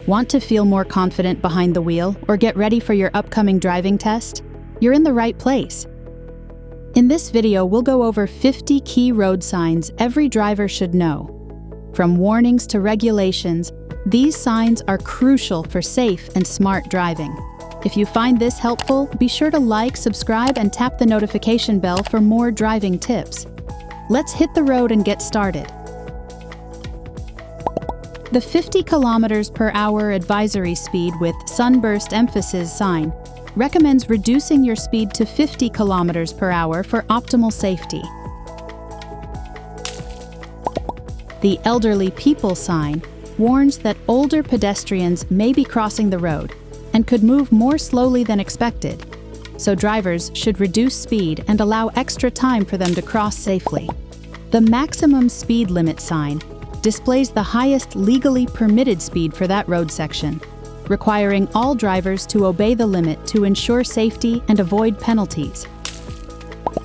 Want to feel more confident behind the wheel or get ready for your upcoming driving test? You're in the right place. In this video, we'll go over 50 key road signs every driver should know. From warnings to regulations, these signs are crucial for safe and smart driving. If you find this helpful, be sure to like, subscribe, and tap the notification bell for more driving tips. Let's hit the road and get started. The 50 km/h advisory speed with sunburst emphasis sign recommends reducing your speed to 50 km/h for optimal safety. The elderly people sign warns that older pedestrians may be crossing the road and could move more slowly than expected, so drivers should reduce speed and allow extra time for them to cross safely. The maximum speed limit sign displays the highest legally permitted speed for that road section, requiring all drivers to obey the limit to ensure safety and avoid penalties.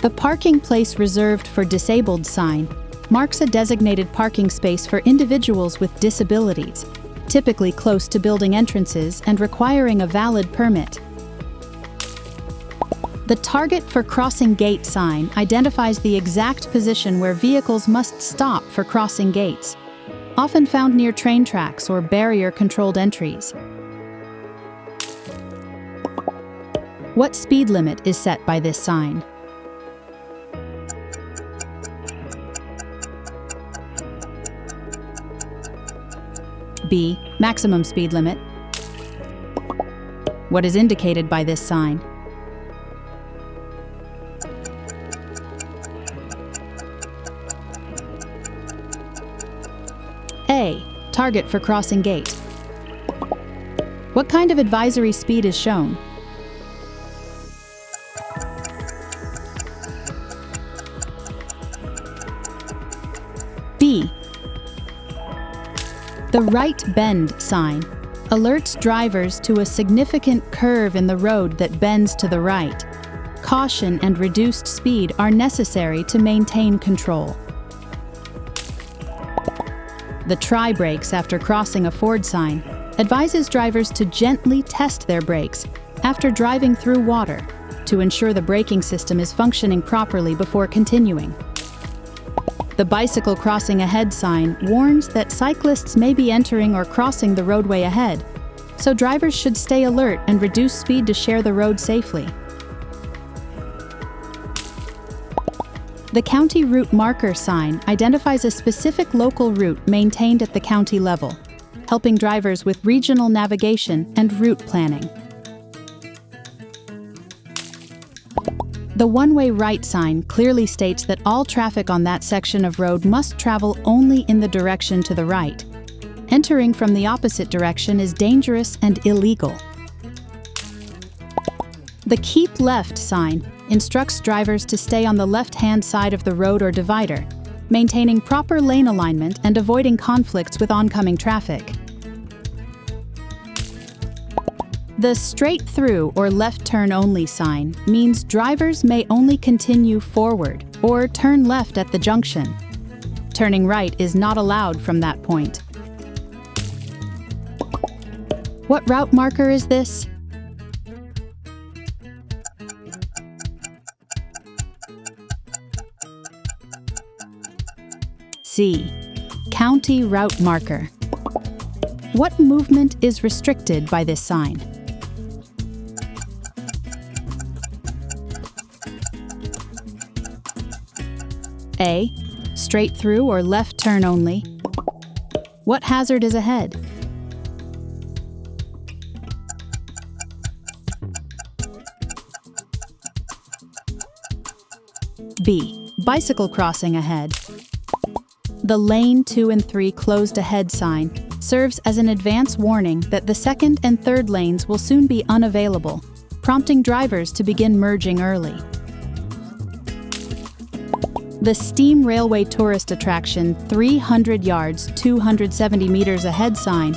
The parking place reserved for disabled sign marks a designated parking space for individuals with disabilities, typically close to building entrances and requiring a valid permit. The target for crossing gate sign identifies the exact position where vehicles must stop for crossing gates, often found near train tracks or barrier-controlled entries. What speed limit is set by this sign? B. Maximum speed limit. What is indicated by this sign? A. Target for crossing gate. What kind of advisory speed is shown? B. The right bend sign alerts drivers to a significant curve in the road that bends to the right. Caution and reduced speed are necessary to maintain control. The try brakes after crossing a Ford sign advises drivers to gently test their brakes after driving through water to ensure the braking system is functioning properly before continuing. The bicycle crossing ahead sign warns that cyclists may be entering or crossing the roadway ahead, so drivers should stay alert and reduce speed to share the road safely. The county route marker sign identifies a specific local route maintained at the county level, helping drivers with regional navigation and route planning. The one-way right sign clearly states that all traffic on that section of road must travel only in the direction to the right. Entering from the opposite direction is dangerous and illegal. The keep left sign instructs drivers to stay on the left-hand side of the road or divider, maintaining proper lane alignment and avoiding conflicts with oncoming traffic. The straight through or left turn only sign means drivers may only continue forward or turn left at the junction. Turning right is not allowed from that point. What route marker is this? C. County route marker. What movement is restricted by this sign? A. Straight through or left turn only. What hazard is ahead? B. Bicycle crossing ahead. The lane 2 and 3 closed ahead sign serves as an advance warning that the second and third lanes will soon be unavailable, prompting drivers to begin merging early. The Steam Railway tourist attraction 300 yards, 270 meters ahead sign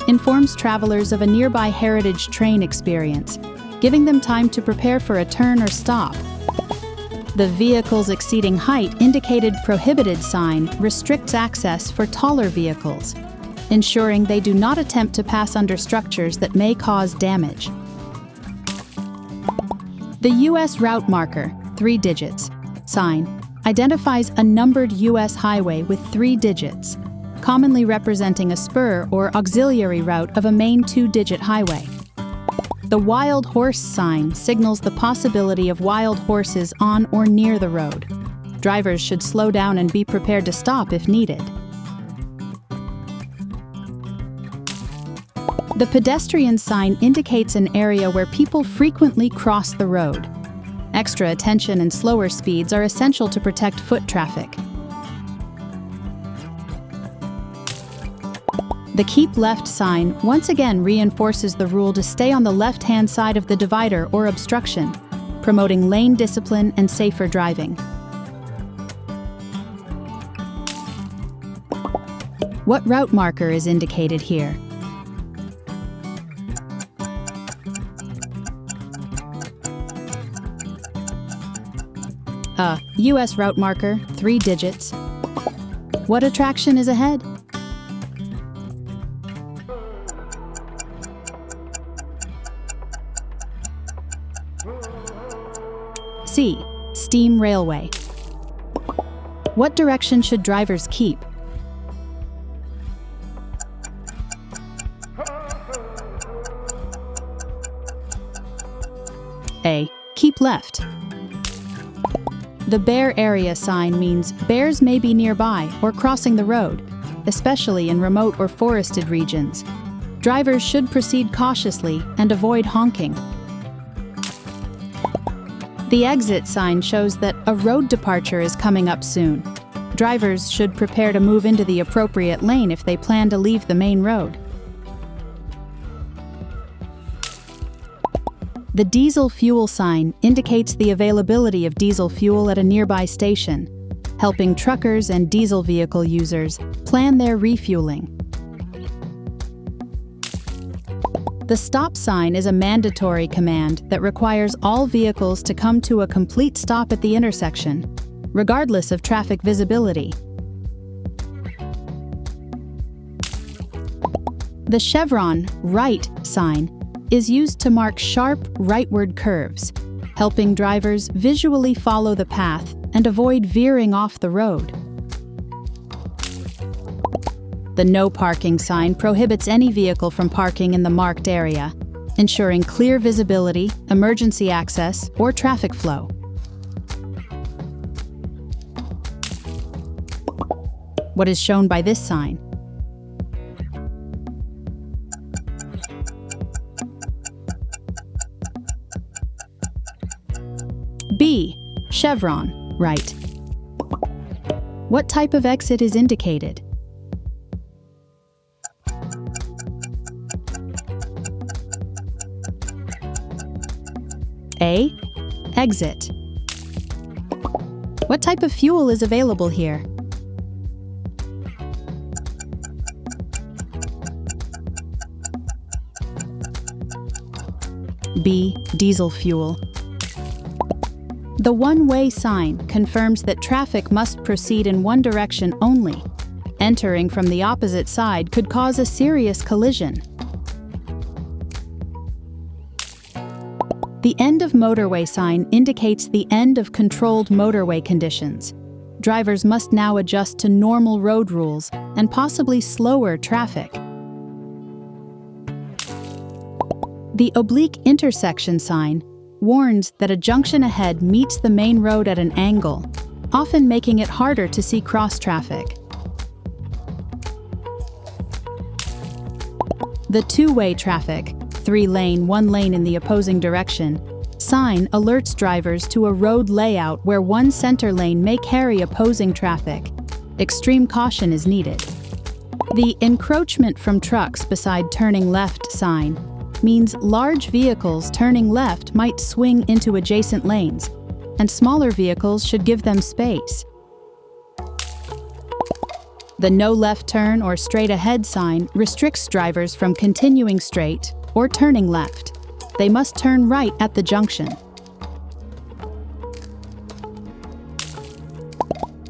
informs travelers of a nearby heritage train experience, giving them time to prepare for a turn or stop. The vehicles exceeding height indicated prohibited sign restricts access for taller vehicles. ensuring they do not attempt to pass under structures that may cause damage. The U.S. route marker, 3 digits, sign identifies a numbered U.S. highway with 3 digits, commonly representing a spur or auxiliary route of a main 2-digit highway. The wild horse sign signals the possibility of wild horses on or near the road. Drivers should slow down and be prepared to stop if needed. The pedestrian sign indicates an area where people frequently cross the road. Extra attention and slower speeds are essential to protect foot traffic. The Keep Left sign once again reinforces the rule to stay on the left-hand side of the divider or obstruction, promoting lane discipline and safer driving. What route marker is indicated here? U.S. route marker, 3 digits. What attraction is ahead? C. Steam Railway. What direction should drivers keep? A. Keep left. The Bear Area sign means bears may be nearby or crossing the road, especially in remote or forested regions. Drivers should proceed cautiously and avoid honking. The Exit sign shows that a road departure is coming up soon. Drivers should prepare to move into the appropriate lane if they plan to leave the main road. The diesel fuel sign indicates the availability of diesel fuel at a nearby station, helping truckers and diesel vehicle users plan their refueling. The stop sign is a mandatory command that requires all vehicles to come to a complete stop at the intersection, regardless of traffic visibility. The chevron right sign is used to mark sharp rightward curves, helping drivers visually follow the path and avoid veering off the road. The no parking sign prohibits any vehicle from parking in the marked area, ensuring clear visibility, emergency access, or traffic flow. What is shown by this sign? B. Chevron right. What type of exit is indicated? A. Exit. What type of fuel is available here? B. Diesel fuel. The one-way sign confirms that traffic must proceed in one direction only. Entering from the opposite side could cause a serious collision. The end of motorway sign indicates the end of controlled motorway conditions. Drivers must now adjust to normal road rules and possibly slower traffic. The oblique intersection sign warns that a junction ahead meets the main road at an angle, often making it harder to see cross traffic. The two-way traffic, 3-lane, 1 lane in the opposing direction, sign alerts drivers to a road layout where one center lane may carry opposing traffic. Extreme caution is needed. The encroachment from trucks beside turning left sign means large vehicles turning left might swing into adjacent lanes, and smaller vehicles should give them space. The no left turn or straight ahead sign restricts drivers from continuing straight or turning left. They must turn right at the junction.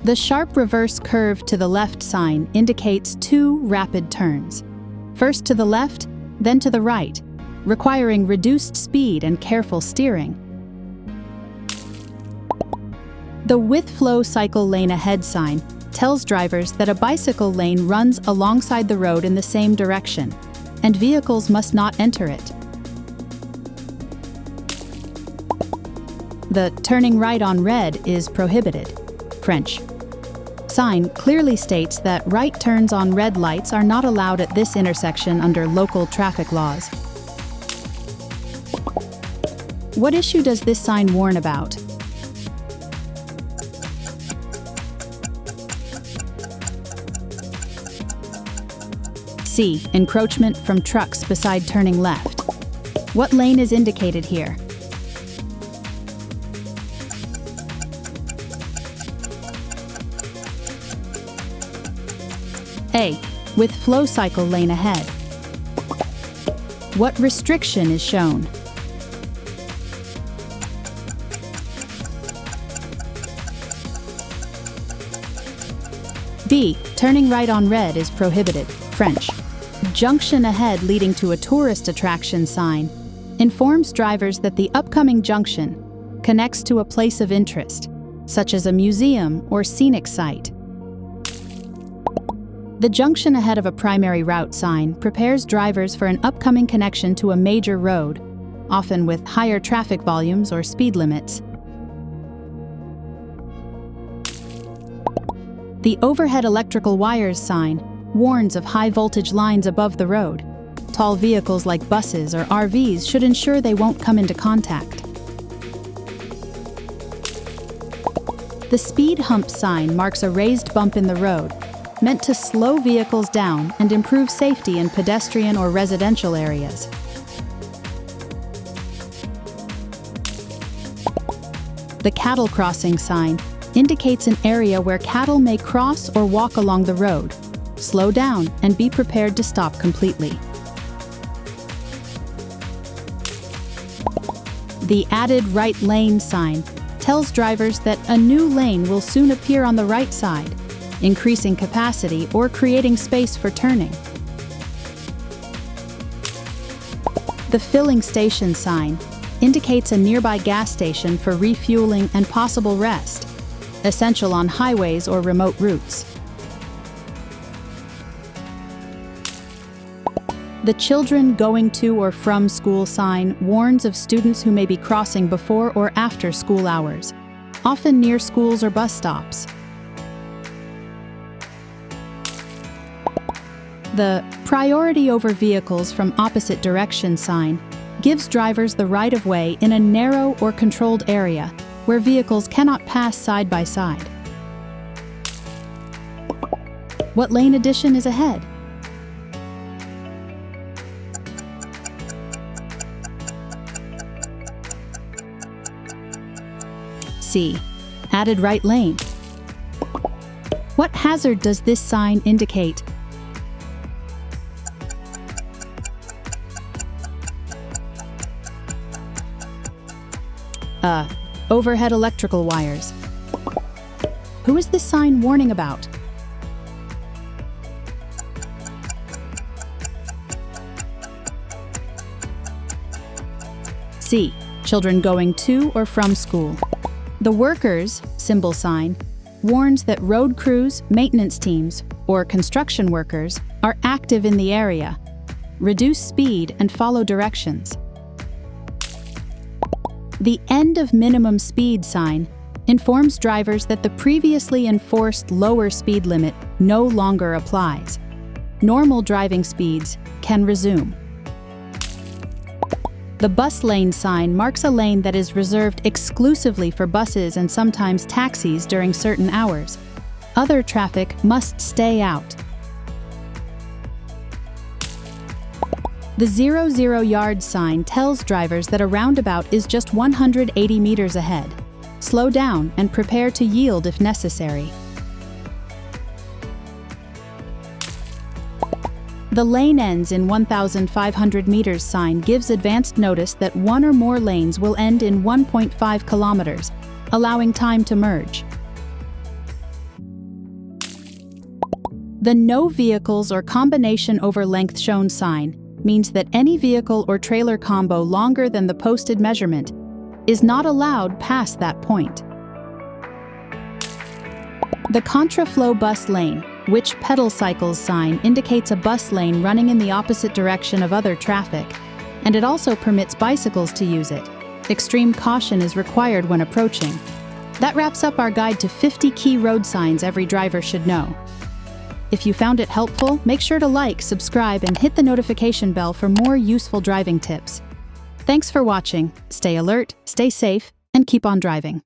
The sharp reverse curve to the left sign indicates 2 rapid turns. First to the left, then to the right, requiring reduced speed and careful steering. The with flow cycle lane ahead sign tells drivers that a bicycle lane runs alongside the road in the same direction, and vehicles must not enter it. The turning right on red is prohibited, French. Sign clearly states that right turns on red lights are not allowed at this intersection under local traffic laws. What issue does this sign warn about? C. Encroachment from trucks beside turning left. What lane is indicated here? A. With flow cycle lane ahead. What restriction is shown? B. Turning right on red is prohibited, French. Junction ahead leading to a tourist attraction sign informs drivers that the upcoming junction connects to a place of interest, such as a museum or scenic site. The junction ahead of a primary route sign prepares drivers for an upcoming connection to a major road, often with higher traffic volumes or speed limits. The overhead electrical wires sign warns of high voltage lines above the road. Tall vehicles like buses or RVs should ensure they won't come into contact. The speed hump sign marks a raised bump in the road, meant to slow vehicles down and improve safety in pedestrian or residential areas. The cattle crossing sign indicates an area where cattle may cross or walk along the road. Slow down and be prepared to stop completely. The added right lane sign tells drivers that a new lane will soon appear on the right side, increasing capacity or creating space for turning. The filling station sign indicates a nearby gas station for refueling and possible rest, essential on highways or remote routes. The children going to or from school sign warns of students who may be crossing before or after school hours, often near schools or bus stops. The priority over vehicles from opposite direction sign gives drivers the right of way in a narrow or controlled area where vehicles cannot pass side by side. What lane addition is ahead? C. Added right lane. What hazard does this sign indicate? Overhead electrical wires. Who is this sign warning about? C. Children going to or from school. The workers symbol sign warns that road crews, maintenance teams, or construction workers are active in the area. Reduce speed and follow directions. The end of minimum speed sign informs drivers that the previously enforced lower speed limit no longer applies. Normal driving speeds can resume. The bus lane sign marks a lane that is reserved exclusively for buses and sometimes taxis during certain hours. Other traffic must stay out. The 00 yard sign tells drivers that a roundabout is just 180 meters ahead. Slow down and prepare to yield if necessary. The lane ends in 1,500 meters sign gives advanced notice that one or more lanes will end in 1.5 kilometers, allowing time to merge. The no vehicles or combination over length shown sign means that any vehicle or trailer combo longer than the posted measurement is not allowed past that point. The contraflow bus lane, which pedal cycles sign, indicates a bus lane running in the opposite direction of other traffic, and it also permits bicycles to use it. Extreme caution is required when approaching. That wraps up our guide to 50 key road signs every driver should know. If you found it helpful, make sure to like, subscribe, and hit the notification bell for more useful driving tips. Thanks for watching. Stay alert, stay safe, and keep on driving.